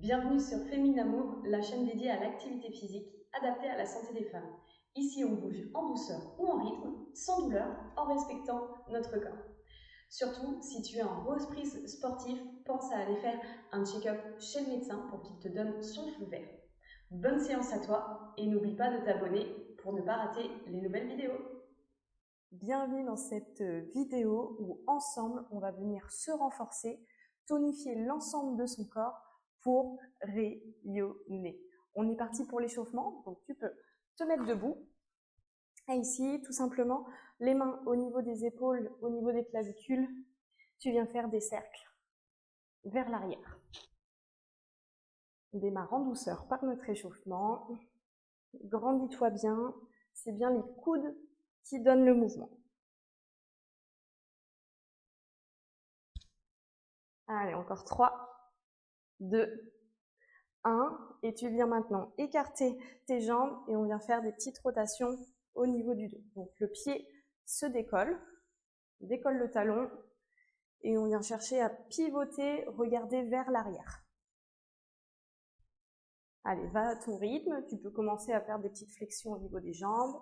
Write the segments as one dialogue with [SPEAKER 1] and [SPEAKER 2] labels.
[SPEAKER 1] Bienvenue sur Femina Move, la chaîne dédiée à l'activité physique adaptée à la santé des femmes. Ici, on bouge en douceur ou en rythme, sans douleur, en respectant notre corps. Surtout, si tu es un gros esprit sportif, pense à aller faire un check-up chez le médecin pour qu'il te donne son feu vert. Bonne séance à toi et n'oublie pas de t'abonner pour ne pas rater les nouvelles vidéos.
[SPEAKER 2] Bienvenue dans cette vidéo où ensemble, on va venir se renforcer, tonifier l'ensemble de son corps pour rayonner. On est parti pour l'échauffement, donc tu peux te mettre debout. Et ici, tout simplement, les mains au niveau des épaules, au niveau des clavicules, tu viens faire des cercles vers l'arrière. On démarre en douceur par notre échauffement. Grandis-toi bien, c'est bien les coudes qui donnent le mouvement. Allez, encore 3, 2, 1. Et tu viens maintenant écarter tes jambes et on vient faire des petites rotations au niveau du dos. Donc le pied se décolle, décolle le talon et on vient chercher à pivoter, regarder vers l'arrière. Allez, va à ton rythme, tu peux commencer à faire des petites flexions au niveau des jambes.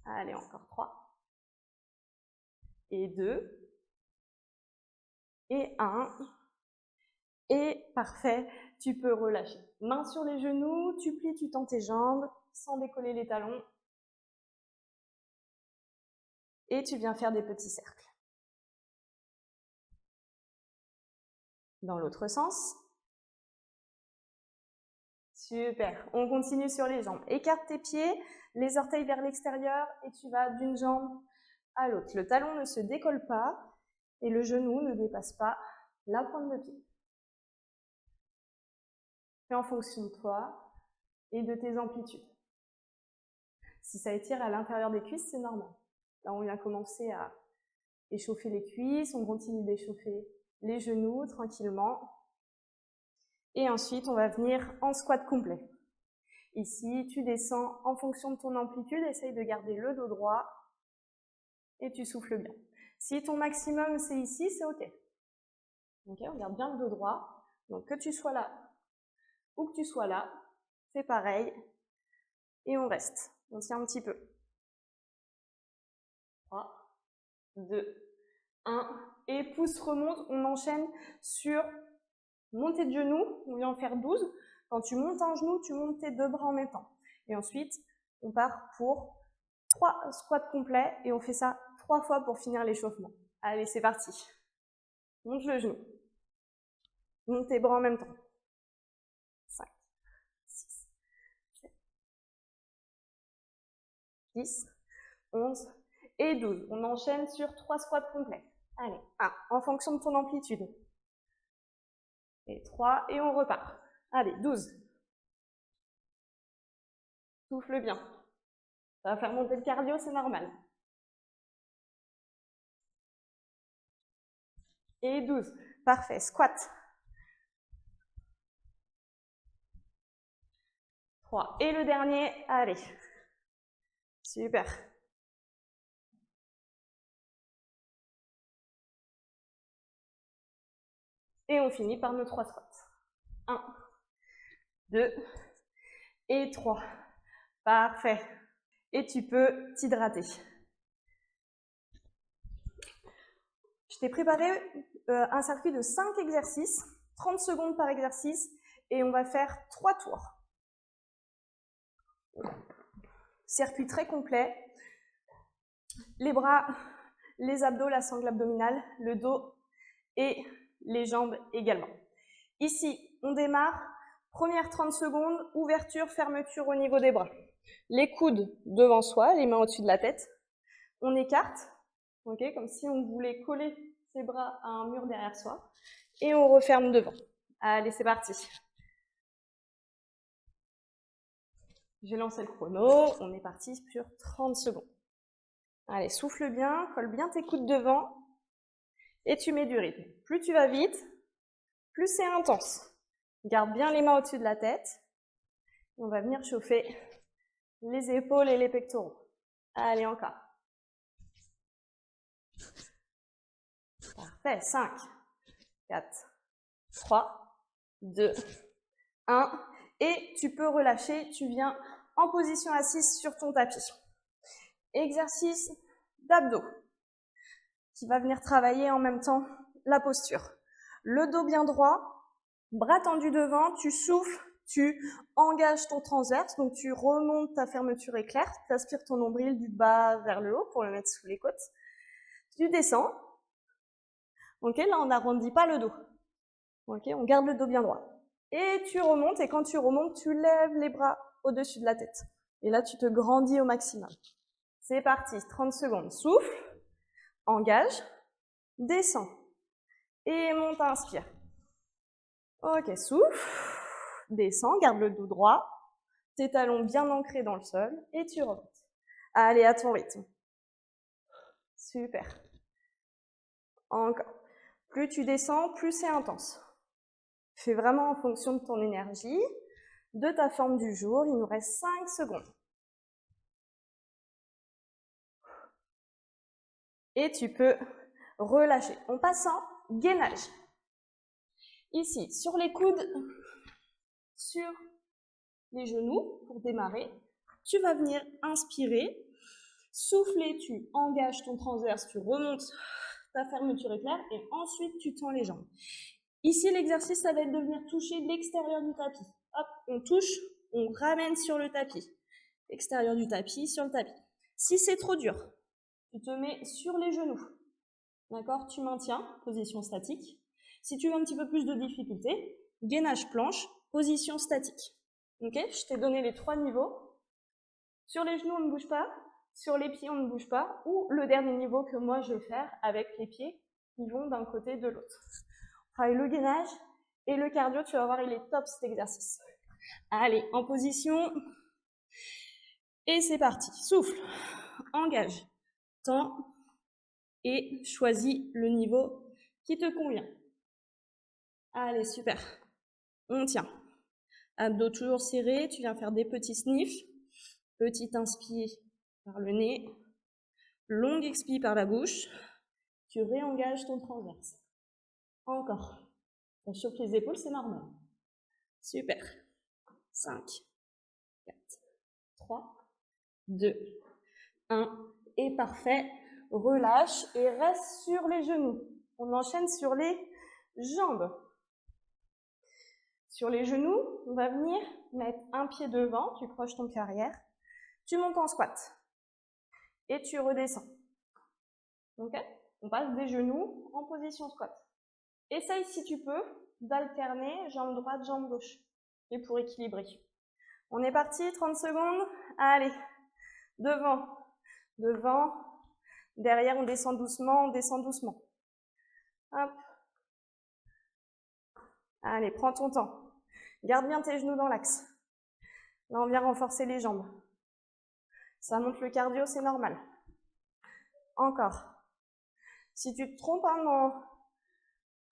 [SPEAKER 2] Allez, encore 3. Et 2. Et 1. Et parfait, tu peux relâcher. Main sur les genoux, tu plies, tu tends tes jambes sans décoller les talons. Et tu viens faire des petits cercles. Dans l'autre sens. Super, on continue sur les jambes. Écarte tes pieds, les orteils vers l'extérieur et tu vas d'une jambe à l'autre. Le talon ne se décolle pas et le genou ne dépasse pas la pointe de pied. Fais en fonction de toi et de tes amplitudes. Si ça étire à l'intérieur des cuisses, c'est normal. Là, on vient commencer à échauffer les cuisses, on continue d'échauffer les genoux tranquillement. Et ensuite, on va venir en squat complet. Ici, tu descends en fonction de ton amplitude, essaye de garder le dos droit et tu souffles bien. Si ton maximum c'est ici, c'est ok. Ok, on garde bien le dos droit. Donc que tu sois là ou que tu sois là, c'est pareil. Et on reste. On tient un petit peu. 3, 2, 1. Et pouce remonte, on enchaîne sur montée de genoux. On vient en faire 12. Quand tu montes un genou, tu montes tes deux bras en même temps. Et ensuite, on part pour 3 squats complets et on fait ça 3 fois pour finir l'échauffement. Allez, c'est parti. Monte le genou. Monte tes bras en même temps. 5, 6, 7, 10, 11 et 12. On enchaîne sur 3 squats complets. Allez, 1, en fonction de ton amplitude. Et 3, et on repart. Allez, 12. Souffle bien. Ça va faire monter le cardio, c'est normal. Et 12. Parfait. Squat. 3. Et le dernier. Allez. Super. Et on finit par nos 3 squats. 1, 2 et 3. Parfait. Et tu peux t'hydrater. Je t'ai préparé un circuit de 5 exercices, 30 secondes par exercice, et on va faire 3 tours. Circuit très complet. Les bras, les abdos, la sangle abdominale, le dos et les jambes également. Ici, on démarre. Première 30 secondes, ouverture, fermeture au niveau des bras. Les coudes devant soi, les mains au-dessus de la tête. On écarte, okay, comme si on voulait coller ses bras à un mur derrière soi. Et on referme devant. Allez, c'est parti. J'ai lancé le chrono, on est parti sur 30 secondes. Allez, souffle bien, colle bien tes coudes devant et tu mets du rythme. Plus tu vas vite, plus c'est intense. Garde bien les mains au-dessus de la tête. On va venir chauffer les épaules et les pectoraux. Allez, encore. Parfait. Parfait. 5, 4, 3, 2, 1. Et tu peux relâcher. Tu viens en position assise sur ton tapis. Exercice d'abdos qui va venir travailler en même temps la posture. Le dos bien droit, bras tendus devant, tu souffles, tu engages ton transverse, donc tu remontes ta fermeture éclair, tu aspires ton nombril du bas vers le haut pour le mettre sous les côtes. Tu descends. Ok, là on n'arrondit pas le dos. Ok, on garde le dos bien droit. Et tu remontes, et quand tu remontes, tu lèves les bras au-dessus de la tête. Et là, tu te grandis au maximum. C'est parti, 30 secondes. Souffle, engage, descends. Et monte, inspire. Ok, souffle, descends, garde le dos droit, tes talons bien ancrés dans le sol, et tu remontes. Allez, à ton rythme. Super. Encore. Plus tu descends, plus c'est intense. Fais vraiment en fonction de ton énergie, de ta forme du jour. Il nous reste 5 secondes. Et tu peux relâcher. On passe en gainage. Ici, sur les coudes, sur les genoux, pour démarrer, tu vas venir inspirer, souffler, tu engages ton transverse, tu remontes ta fermeture éclair et ensuite tu tends les jambes. Ici, l'exercice, ça va être de venir toucher l'extérieur du tapis. Hop, on touche, on ramène sur le tapis. Extérieur du tapis, sur le tapis. Si c'est trop dur, tu te mets sur les genoux. D'accord? Tu maintiens, position statique. Si tu veux un petit peu plus de difficulté, gainage planche, position statique. Ok? Je t'ai donné les 3 niveaux. Sur les genoux, on ne bouge pas. Sur les pieds, on ne bouge pas. Ou le dernier niveau que moi, je vais faire avec les pieds qui vont d'un côté de l'autre. On travaille le gainage et le cardio. Tu vas voir, il est top cet exercice. Allez, en position. Et c'est parti. Souffle. Engage. Tends. Et choisis le niveau qui te convient. Allez, super. On tient. Abdos toujours serrés. Tu viens faire des petits sniffs. Petit inspire par le nez. Longue expire par la bouche. Tu réengages ton transverse. Encore. Ça chauffe les épaules, c'est normal. Super. 5, 4, 3, 2, 1. Et parfait. Relâche et reste sur les genoux. On enchaîne sur les jambes. Sur les genoux, on va venir mettre un pied devant, tu croches ton pied arrière, tu montes en squat et tu redescends. Ok? On passe des genoux en position squat. Essaye si tu peux d'alterner jambe droite, jambe gauche et pour équilibrer. On est parti, 30 secondes. Allez, devant, devant, derrière on descend doucement, on descend doucement. Hop. Allez, prends ton temps. Garde bien tes genoux dans l'axe. Là, on vient renforcer les jambes. Ça monte le cardio, c'est normal. Encore. Si tu te trompes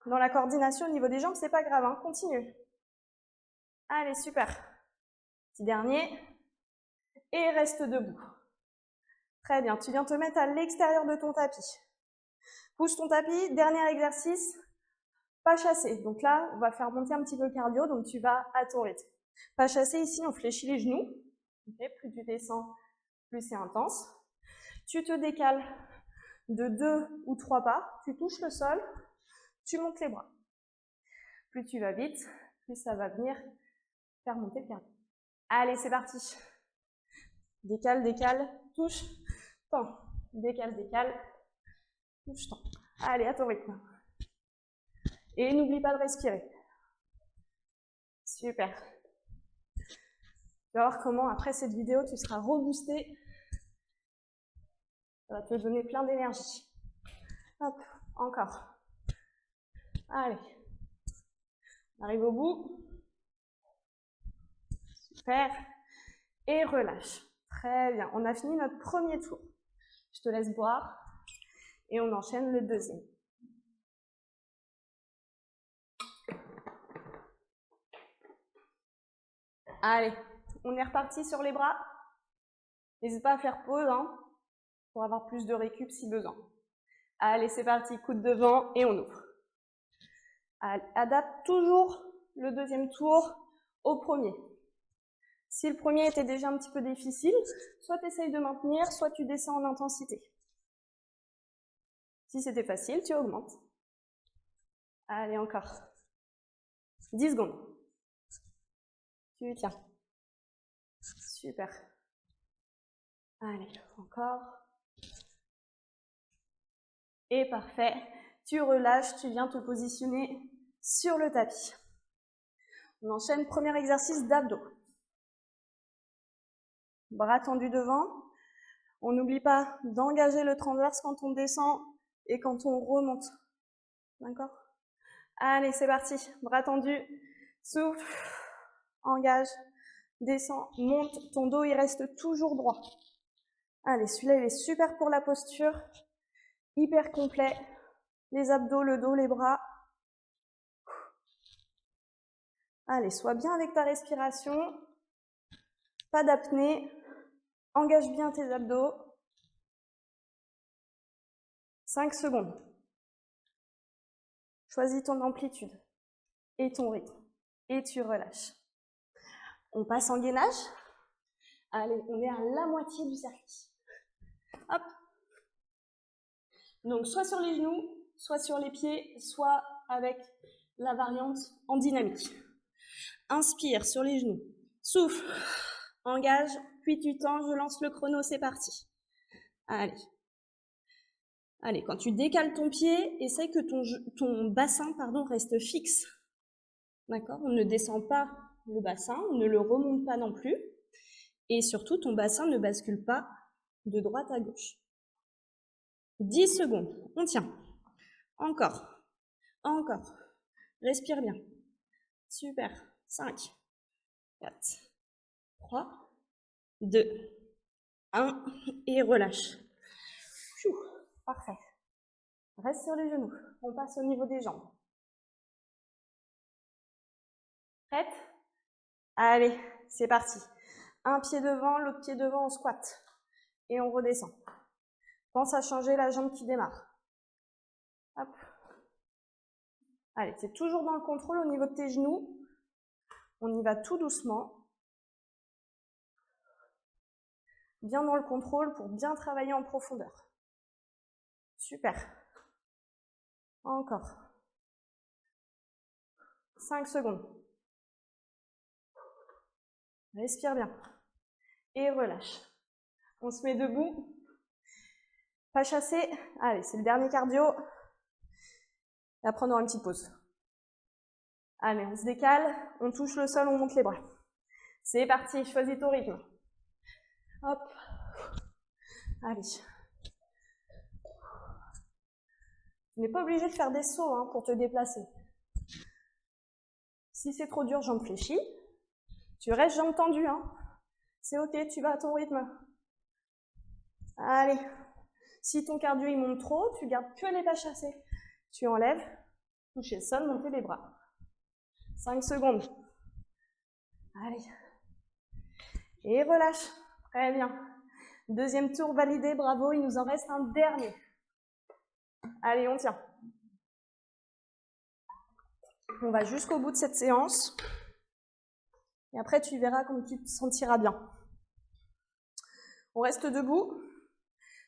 [SPEAKER 2] dans la coordination au niveau des jambes, c'est pas grave, hein. Continue. Allez, super. Petit dernier. Et reste debout. Très bien. Tu viens te mettre à l'extérieur de ton tapis. Pousse ton tapis. Dernier exercice. Pas chassé. Donc là, on va faire monter un petit peu le cardio. Donc tu vas à ton rythme. Pas chassé, ici, on fléchit les genoux. Okay, plus tu descends, plus c'est intense. Tu te décales de 2 ou 3 pas. Tu touches le sol. Tu montes les bras. Plus tu vas vite, plus ça va venir faire monter le cardio. Allez, c'est parti. Décale, décale, touche, tends. Décale, décale, touche, tends. Allez, à ton rythme. Et n'oublie pas de respirer. Super. Tu vas voir comment, après cette vidéo, tu seras reboosté. Ça va te donner plein d'énergie. Hop, encore. Allez. On arrive au bout. Super. Et relâche. Très bien. On a fini notre premier tour. Je te laisse boire. Et on enchaîne le deuxième. Allez, on est reparti sur les bras. N'hésite pas à faire pause, hein, pour avoir plus de récup si besoin. Allez, c'est parti, coude devant et on ouvre. Allez, adapte toujours le deuxième tour au premier. Si le premier était déjà un petit peu difficile, soit tu essayes de maintenir, soit tu descends en intensité. Si c'était facile, tu augmentes. Allez, encore. 10 secondes. Tu tiens. Super. Allez, encore. Et parfait. Tu relâches, tu viens te positionner sur le tapis. On enchaîne, premier exercice d'abdos. Bras tendus devant. On n'oublie pas d'engager le transverse quand on descend et quand on remonte. D'accord? Allez, c'est parti. Bras tendus. Souffle. Engage. Descends. Monte. Ton dos, il reste toujours droit. Allez, celui-là, il est super pour la posture. Hyper complet. Les abdos, le dos, les bras. Allez, sois bien avec ta respiration. Pas d'apnée. Engage bien tes abdos. 5 secondes. Choisis ton amplitude et ton rythme. Et tu relâches. On passe en gainage. Allez, on est à la moitié du circuit. Hop. Donc, soit sur les genoux, soit sur les pieds, soit avec la variante en dynamique. Inspire sur les genoux. Souffle. Engage. Puis tu tends. Je lance le chrono. C'est parti. Allez. Allez, quand tu décales ton pied, essaye que ton bassin reste fixe. D'accord? On ne descend pas le bassin, on ne le remonte pas non plus. Et surtout, ton bassin ne bascule pas de droite à gauche. 10 secondes, on tient. Encore. Encore. Respire bien. Super. 5, 4, 3, 2, 1. Et relâche. Parfait. Reste sur les genoux. On passe au niveau des jambes. Prête? Allez, c'est parti. Un pied devant, l'autre pied devant, on squatte. Et on redescend. Pense à changer la jambe qui démarre. Hop. Allez, c'est toujours dans le contrôle au niveau de tes genoux. On y va tout doucement. Bien dans le contrôle pour bien travailler en profondeur. Super. Encore. 5 secondes. Respire bien. Et relâche. On se met debout. Pas chassé. Allez, c'est le dernier cardio. Et après, on aura une petite pause. Allez, on se décale. On touche le sol, on monte les bras. C'est parti, choisis ton rythme. Hop. Allez. Tu n'es pas obligé de faire des sauts pour te déplacer. Si c'est trop dur, jambes fléchies. Tu restes jambes tendues. C'est ok, tu vas à ton rythme. Allez. Si ton cardio il monte trop, tu gardes que les pas chassés. Tu enlèves, toucher le sol, monter les bras. 5 secondes. Allez. Et relâche. Très bien. Deuxième tour validé, bravo. Il nous en reste un dernier. Allez, on tient. On va jusqu'au bout de cette séance. Et après, tu verras comme tu te sentiras bien. On reste debout.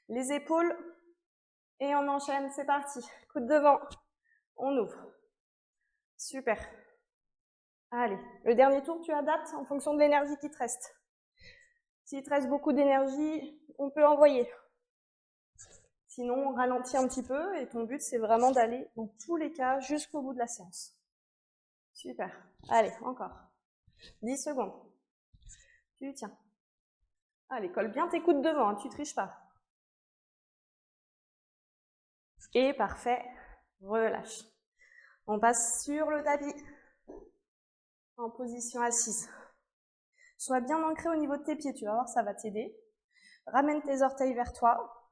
[SPEAKER 2] Les épaules. Et on enchaîne. C'est parti. Coude devant. On ouvre. Super. Allez. Le dernier tour, tu adaptes en fonction de l'énergie qui te reste. S'il te reste beaucoup d'énergie, on peut envoyer. Sinon, on ralentit un petit peu et ton but, c'est vraiment d'aller, dans tous les cas, jusqu'au bout de la séance. Super. Allez, encore. 10 secondes. Tu tiens. Allez, colle bien tes coudes devant, tu triches pas. Et parfait. Relâche. On passe sur le tapis. En position assise. Sois bien ancré au niveau de tes pieds, tu vas voir, ça va t'aider. Ramène tes orteils vers toi.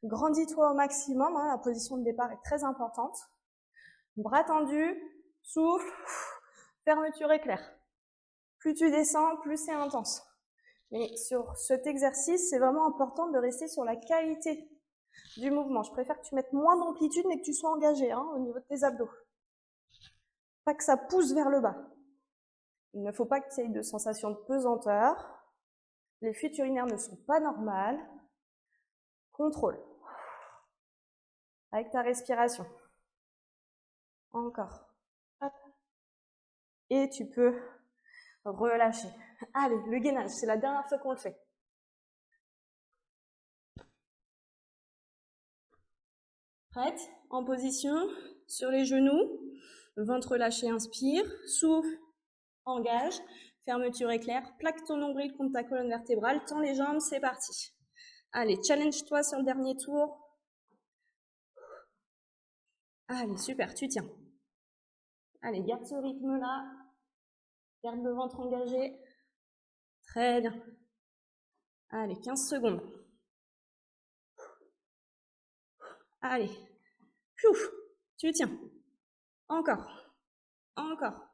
[SPEAKER 2] Grandis-toi au maximum, la position de départ est très importante. Bras tendus, souffle, fermeture éclair. Plus tu descends, plus c'est intense. Mais sur cet exercice, c'est vraiment important de rester sur la qualité du mouvement. Je préfère que tu mettes moins d'amplitude, mais que tu sois engagé au niveau de tes abdos. Pas que ça pousse vers le bas. Il ne faut pas que tu aies de sensation de pesanteur. Les fuites urinaires ne sont pas normales. Contrôle. Avec ta respiration. Encore. Hop. Et tu peux relâcher. Allez, le gainage, c'est la dernière fois qu'on le fait. Prête? En position, sur les genoux, ventre lâché, inspire, souffle, engage, fermeture éclair, plaque ton nombril contre ta colonne vertébrale, tends les jambes, c'est parti. Allez, challenge-toi sur le dernier tour. Allez, super, tu tiens. Allez, garde ce rythme-là. Garde le ventre engagé. Très bien. Allez, 15 secondes. Allez. Piouf, tu tiens. Encore. Encore.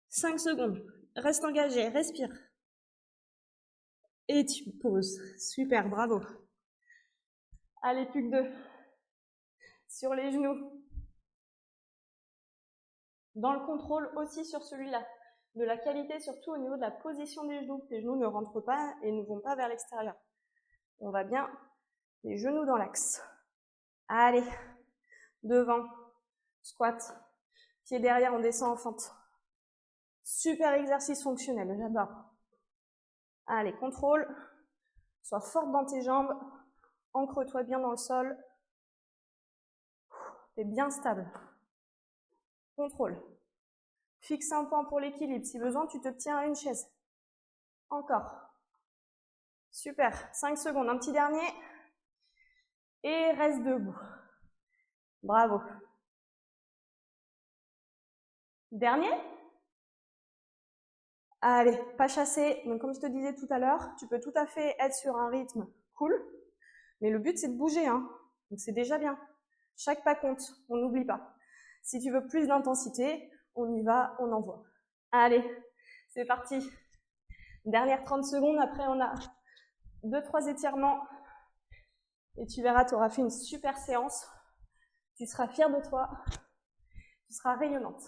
[SPEAKER 2] 5 secondes. Reste engagé, respire. Et tu poses. Super, bravo. Allez, plus que 2. Sur les genoux. Dans le contrôle aussi sur celui-là. De la qualité, surtout au niveau de la position des genoux. Les genoux ne rentrent pas et ne vont pas vers l'extérieur. On va bien les genoux dans l'axe. Allez, devant, squat, pied derrière, on descend en fente. Super exercice fonctionnel, j'adore. Allez, contrôle, sois forte dans tes jambes, ancre-toi bien dans le sol. T'es bien stable. Contrôle. Fixe un point pour l'équilibre. Si besoin, tu te tiens à une chaise. Encore. Super. 5 secondes. Un petit dernier. Et reste debout. Bravo. Dernier. Allez, pas chassé. Donc, comme je te disais tout à l'heure, tu peux tout à fait être sur un rythme cool. Mais le but, c'est de bouger. Donc, c'est déjà bien. Chaque pas compte. On n'oublie pas. Si tu veux plus d'intensité, on y va, on envoie. Allez, c'est parti. Dernière 30 secondes. Après, on a 2-3 étirements. Et tu verras, tu auras fait une super séance. Tu seras fière de toi. Tu seras rayonnante.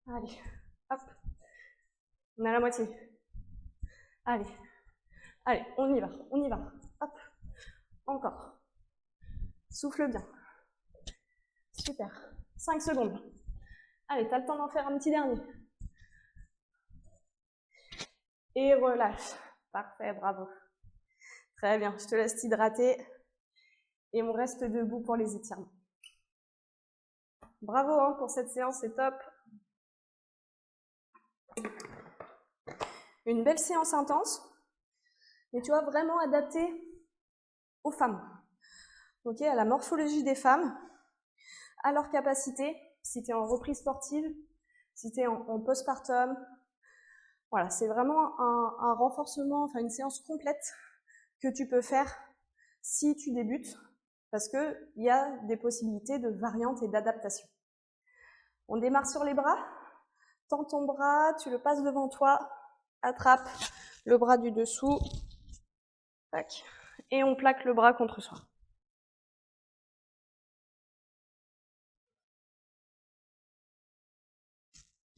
[SPEAKER 2] Allez, hop. On est à la moitié. Allez. Allez, on y va, on y va. Hop. Encore. Souffle bien. Super. 5 secondes. Allez, tu as le temps d'en faire un petit dernier. Et relâche. Parfait, bravo. Très bien, je te laisse t'hydrater. Et on reste debout pour les étirements. Bravo pour cette séance, c'est top. Une belle séance intense. Mais tu vois, vraiment adaptée aux femmes. Ok, à la morphologie des femmes, à leur capacité, si tu es en reprise sportive, si tu es en postpartum. Voilà, c'est vraiment un renforcement, enfin une séance complète que tu peux faire si tu débutes, parce qu'il y a des possibilités de variantes et d'adaptation. On démarre sur les bras. Tends ton bras, tu le passes devant toi, attrape le bras du dessous, tac, et on plaque le bras contre soi.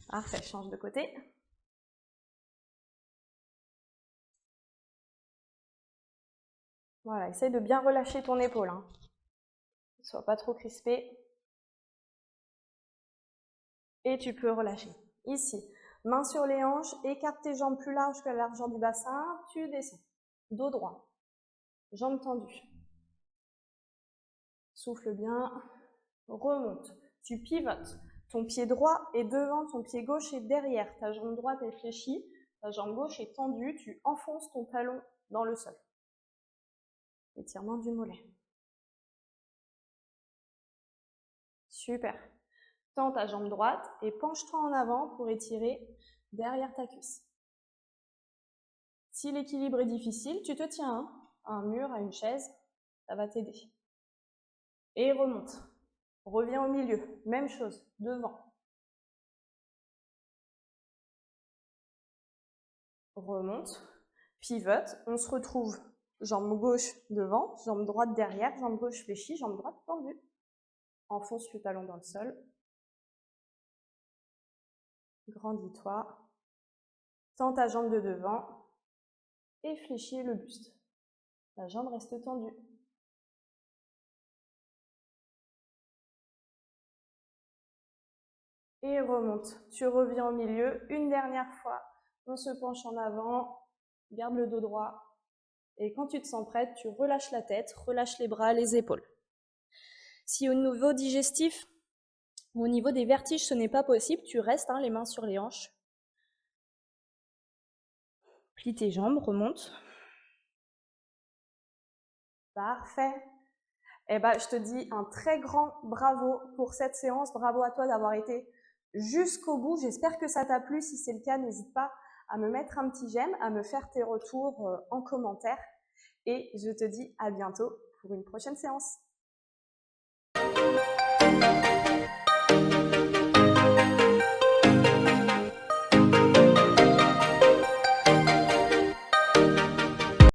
[SPEAKER 2] Parfait, change de côté. Voilà, essaye de bien relâcher ton épaule. Ne sois pas trop crispé. Et tu peux relâcher. Ici, main sur les hanches, écarte tes jambes plus larges que la largeur du bassin, tu descends. Dos droit, jambes tendues. Souffle bien, remonte. Tu pivotes. Ton pied droit est devant, ton pied gauche est derrière. Ta jambe droite est fléchie, ta jambe gauche est tendue. Tu enfonces ton talon dans le sol. Étirement du mollet. Super. Tends ta jambe droite et penche-toi en avant pour étirer derrière ta cuisse. Si l'équilibre est difficile, tu te tiens à un mur, à une chaise, ça va t'aider. Et remonte. Reviens au milieu, même chose, devant. Remonte, pivote, on se retrouve Jambe gauche devant, jambe droite derrière, jambe gauche fléchie, jambe droite tendue. Enfonce le talon dans le sol. Grandis-toi. Tends ta jambe de devant et fléchis le buste. La jambe reste tendue. Et remonte. Tu reviens au milieu. Une dernière fois. On se penche en avant. Garde le dos droit. Et quand tu te sens prête, tu relâches la tête, relâches les bras, les épaules. Si au niveau digestif, ou au niveau des vertiges, ce n'est pas possible, tu restes les mains sur les hanches. Plie tes jambes, remonte. Parfait. Eh ben, je te dis un très grand bravo pour cette séance. Bravo à toi d'avoir été jusqu'au bout. J'espère que ça t'a plu. Si c'est le cas, n'hésite pas à me mettre un petit j'aime, à me faire tes retours en commentaire. Et je te dis à bientôt pour une prochaine séance.